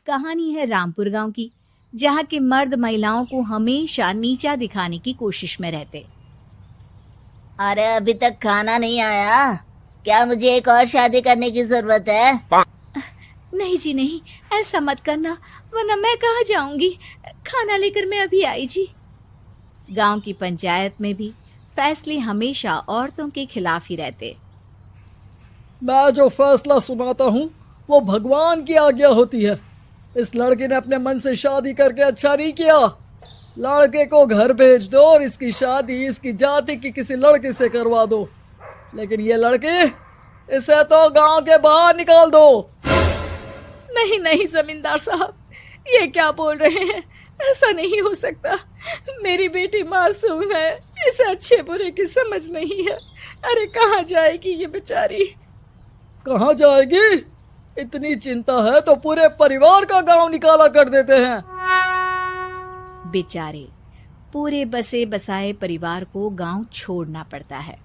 कहानी है रामपुर गांव की, जहां के मर्द महिलाओं को हमेशा नीचा दिखाने की कोशिश में रहते। अरे अभी तक खाना नहीं आया क्या? मुझे एक और शादी करने की जरूरत है। नहीं जी नहीं, ऐसा मत करना, वरना मैं कहाँ जाऊंगी। खाना लेकर मैं अभी आई जी। गांव की पंचायत में भी फैसले हमेशा औरतों के खिलाफ ही रहते। मैं जो फैसला सुनाता हूँ वो भगवान की आज्ञा होती है। इस लड़के ने अपने मन से शादी करके अच्छा नहीं किया। लड़के को घर भेज दो और इसकी शादी इसकी जाति की किसी लड़के से करवा दो, लेकिन ये लड़की, इसे तो गांव के बाहर निकाल दो। नहीं नहीं जमींदार साहब, ये क्या बोल रहे हैं? ऐसा नहीं हो सकता। मेरी बेटी मासूम है, इसे अच्छे बुरे की समझ नहीं है। अरे कहाँ जाएगी ये बेचारी? कहाँ जाएगी? इतनी चिंता है तो पूरे परिवार का गांव निकाला कर देते हैं। बेचारे पूरे बसे बसाए परिवार को गांव छोड़ना पड़ता है।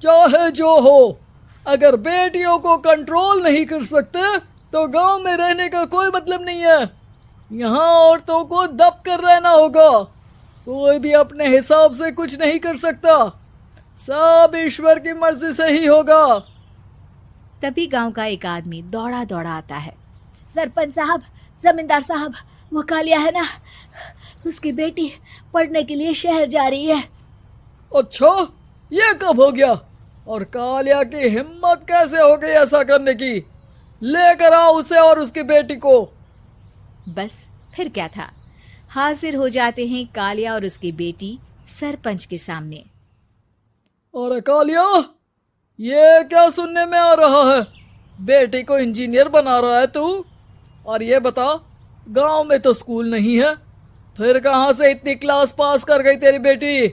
चाहे जो हो, अगर बेटियों को कंट्रोल नहीं कर सकते तो गांव में रहने का कोई मतलब नहीं है। यहाँ औरतों को दब कर रहना होगा। कोई भी अपने हिसाब से कुछ नहीं कर सकता, सब ईश्वर की मर्जी से ही होगा। तभी गांव का एक आदमी दौड़ा दौड़ा आता है। सरपंच साहब, जमींदार साहब, वो कालिया है ना, उसकी बेटी पढ़ने के लिए शहर जा रही है। अच्छा, ये कब हो गया? और कालिया की हिम्मत कैसे हो गई ऐसा करने की? लेकर आओ उसे और उसकी बेटी को। बस फिर क्या था, हाजिर हो जाते हैं कालिया और उसकी बेटी सरपंच के सामने। अरे कालिया, ये क्या सुनने में आ रहा है? बेटी को इंजीनियर बना रहा है तू? और ये बता, गांव में तो स्कूल नहीं है, फिर कहां से इतनी क्लास पास कर गई तेरी बेटी?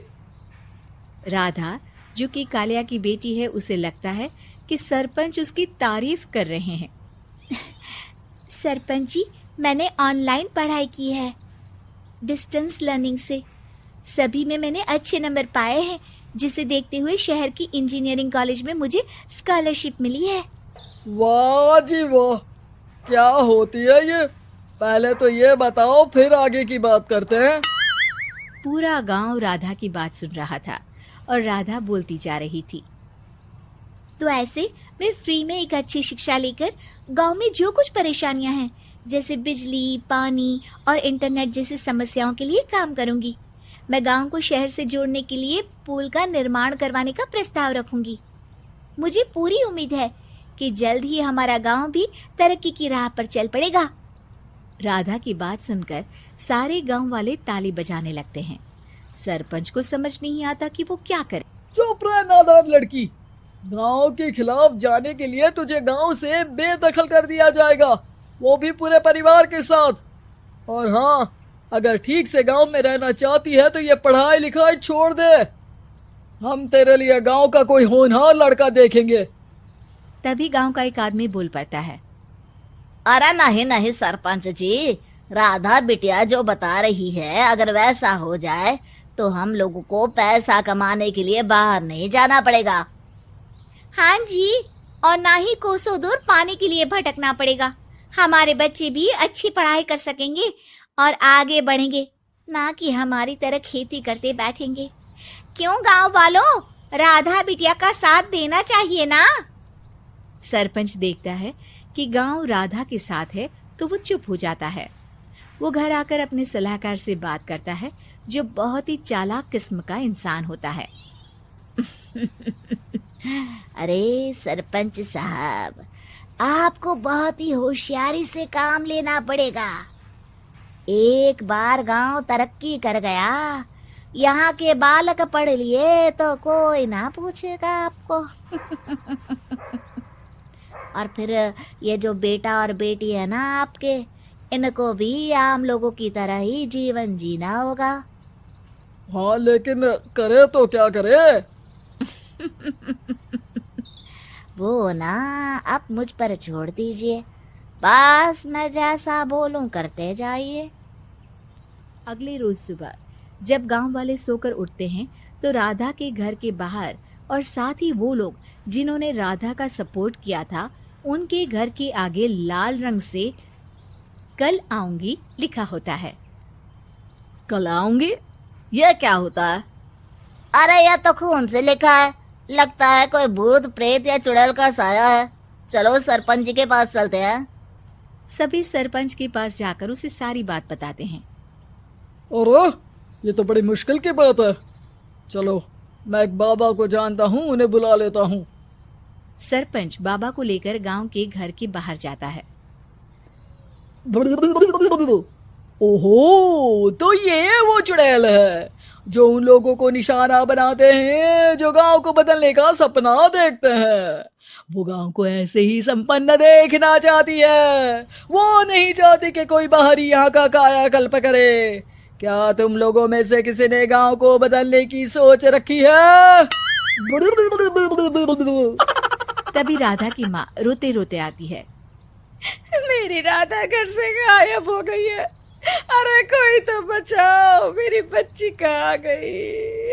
राधा, जो कि कालिया की बेटी है, उसे लगता है कि सरपंच उसकी तारीफ कर रहे हैं। सरपंच जी, मैंने ऑनलाइन पढ़ाई की है, डिस्टेंस लर्निंग से। सभी में मैंने अच्छे नंबर पाए हैं, जिसे देखते हुए शहर की इंजीनियरिंग कॉलेज में मुझे स्कॉलरशिप मिली है। वाह जी वाह, क्या होती है ये? पहले तो ये बताओ, फिर आगे की बात करते हैं। पूरा गांव राधा की बात सुन रहा था और राधा बोलती जा रही थी। तो ऐसे मैं फ्री में एक अच्छी शिक्षा लेकर गांव में जो कुछ परेशानियां हैं, जैसे बिजली, पानी और इंटरनेट जैसी समस्याओं के लिए काम करूंगी। मैं गांव को शहर से जोड़ने के लिए पुल का निर्माण करवाने का प्रस्ताव रखूंगी। मुझे पूरी उम्मीद है कि जल्द ही हमारा गांव भी तरक्की की राह पर चल पड़ेगा। राधा की बात सुनकर सारे गांव वाले ताली बजाने लगते हैं। सरपंच को समझ नहीं आता कि वो क्या करे। चुप रह नादान लड़की, गांव के खिलाफ जाने के लिए तुझे गांव से बेदखल कर दिया जाएगा, वो भी पूरे परिवार के साथ। और हाँ, अगर ठीक से गांव में रहना चाहती है तो ये पढ़ाई लिखाई छोड़ दे। हम तेरे लिए गांव का कोई होनहार लड़का देखेंगे। तभी गांव का एक आदमी बोल पड़ता है। अरे नहीं नहीं सरपंच जी, राधा बिटिया जो बता रही है, अगर वैसा हो जाए तो हम लोगों को पैसा कमाने के लिए बाहर नहीं जाना पड़ेगा। हाँ जी, और ना ही कोसों दूर पानी के लिए भटकना पड़ेगा। हमारे बच्चे भी अच्छी पढ़ाई कर सकेंगे और आगे बढ़ेंगे, ना कि हमारी तरह खेती करते बैठेंगे। क्यों गांव वालों, राधा बिटिया का साथ देना चाहिए ना। सरपंच देखता है कि गांव राधा के साथ है तो वो चुप हो जाता है। वो घर आकर अपने सलाहकार से बात करता है, जो बहुत ही चालाक किस्म का इंसान होता है। अरे सरपंच साहब, आपको बहुत ही होशियारी से काम लेना पड़ेगा। एक बार गांव तरक्की कर गया, यहाँ के बालक पढ़ लिए तो कोई ना पूछेगा आपको। और फिर ये जो बेटा और बेटी है ना आपके, इनको भी आम लोगों की तरह ही जीवन जीना होगा। हाँ, लेकिन करे तो क्या करे? वो ना आप मुझ पर छोड़ दीजिए, बस मैं जैसा बोलूं करते जाइए। अगले रोज सुबह जब गांव वाले सोकर उठते हैं तो राधा के घर के बाहर और साथ ही वो लोग जिन्होंने राधा का सपोर्ट किया था, उनके घर के आगे लाल रंग से कल आऊंगी लिखा होता है। कल आऊंगी, यह क्या होता है? अरे यह तो खून से लिखा है, लगता है कोई भूत प्रेत या चुड़ैल का साया है। चलो सरपंच जी के पास चलते हैं। सभी सरपंच के पास जाकर उसे सारी बात बताते हैं। अरे ये तो बड़ी मुश्किल की बात है। चलो मैं एक बाबा को जानता हूँ, उन्हें बुला लेता हूँ। सरपंच बाबा को लेकर गांव के घर के बाहर जाता है। ओहो, तो ये वो चुड़ैल है जो उन लोगों को निशाना बनाते हैं जो गांव को बदलने का सपना देखते हैं। वो गांव को ऐसे ही संपन्न देखना चाहती है, वो नहीं चाहती कि कोई बाहरी यहाँ का कायाकल्प करे। क्या तुम लोगों में से किसी ने गांव को बदलने की सोच रखी है? तभी राधा की माँ रोते रोते आती है। मेरी राधा घर से गायब हो गई है। अरे कोई तो बचाओ, मेरी बच्ची कहाँ गई?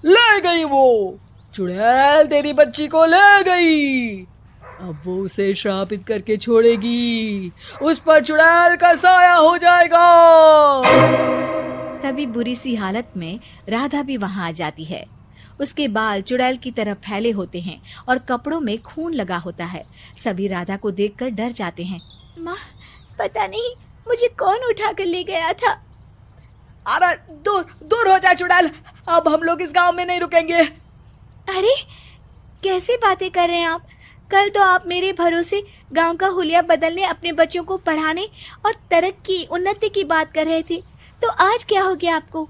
ले गई वो चुड़ैल, तेरी बच्ची को ले गई। अब वो उसे श्रापित करके छोड़ेगी, उस पर चुड़ैल का साया हो जाएगा। तभी बुरी सी हालत में राधा भी वहां आ जाती है। उसके बाल चुड़ैल की तरह फैले होते हैं और कपड़ों में खून लगा होता है। सभी राधा को देखकर डर जाते हैं। माँ, पता नहीं मुझे कौन उठा कर ले गया था। अरे दूर दूर हो जा चुड़ैल, अब हम लोग इस गांव में नहीं रुकेंगे। अरे कैसे बातें कर रहे हैं आप? कल तो आप मेरे भरोसे गांव का हुलिया बदलने, अपने बच्चों को पढ़ाने और तरक्की उन्नति की बात कर रहे थे, तो आज क्या हो गया आपको?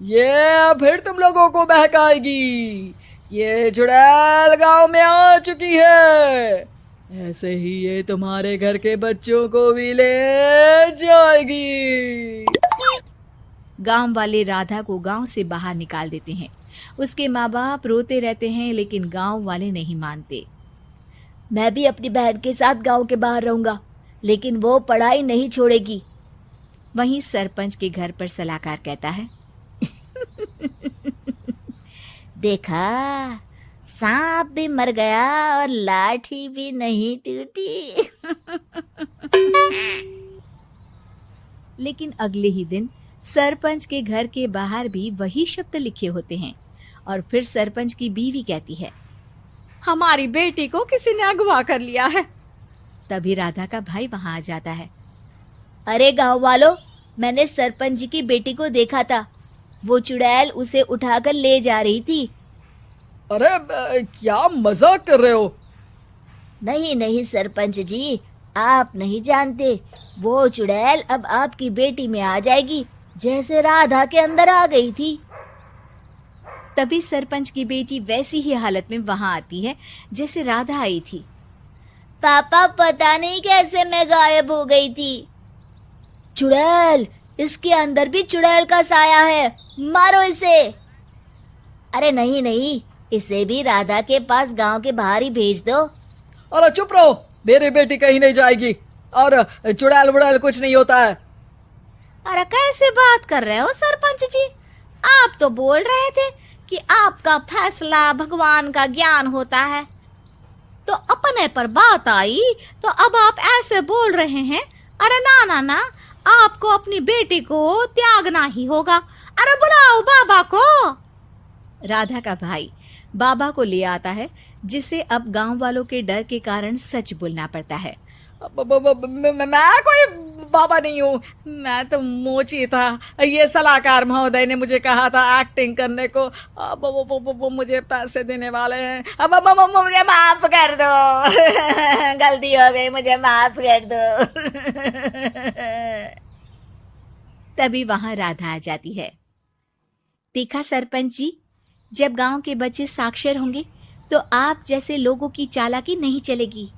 ये फिर तुम लोगों को बहकाएगी। ये चुड़ैल गांव में आ चुकी है, ऐसे ही ये तुम्हारे घर के बच्चों को भी ले जाएगी। गांव वाले राधा को गांव से बाहर निकाल देते हैं। उसके माँ बाप रोते रहते हैं, लेकिन गांव वाले नहीं मानते। मैं भी अपनी बहन के साथ गांव के बाहर रहूंगा, लेकिन वो पढ़ाई नहीं छोड़ेगी। वहीं सरपंच के घर पर सलाहकार कहता है। देखा, सांप भी मर गया और लाठी भी नहीं टूटी। लेकिन अगले ही दिन सरपंच के घर के बाहर भी वही शब्द लिखे होते हैं। और फिर सरपंच की बीवी कहती है, हमारी बेटी को किसी ने अगवा कर लिया है। तभी राधा का भाई वहां आ जाता है। अरे गांव वालों, मैंने सरपंच जी की बेटी को देखा था। वो चुड़ैल उसे उठाकर ले जा रही थी। अरे क्या मजाक कर रहे हो? नहीं नहीं सरपंच जी, आप नहीं जानते। वो चुड़ैल अब आपकी बेटी में आ जाएगी, जैसे राधा के अंदर आ गई थी। तभी सरपंच की बेटी वैसी ही हालत में वहां आती है जैसे राधा आई थी। पापा, पता नहीं कैसे मैं गायब हो गई थी। चुड़ैल, इसके अंदर भी चुड़ैल का साया है, मारो इसे। अरे नहीं नहीं, इसे भी राधा के पास गांव के बाहर ही भेज दो। अरे चुप रहो, मेरी बेटी कहीं नहीं जाएगी और चुड़ैल वुड़ैल कुछ नहीं होता है। अरे कैसे बात कर रहे हो सरपंच जी? आप तो बोल रहे थे कि आपका फैसला भगवान का ज्ञान होता है, तो अपने पर बात आई तो अब आप ऐसे बोल रहे हैं। अरे ना ना ना, आपको अपनी बेटी को त्यागना ही होगा। अरे बुलाओ बाबा को। राधा का भाई बाबा को ले आता है, जिसे अब गांव वालों के डर के कारण सच बोलना पड़ता है। मैं कोई बाबा नहीं हूँ, मैं तो मोची था। ये सलाहकार महोदय ने मुझे कहा था एक्टिंग करने को। अब वो मुझे पैसे देने वाले हैं। अब मुझे माफ कर दो। गलती हो गई, मुझे माफ कर दो। तभी वहां राधा आ जाती है। देखा सरपंच जी, जब गांव के बच्चे साक्षर होंगे तो आप जैसे लोगों की चालाकी नहीं चलेगी।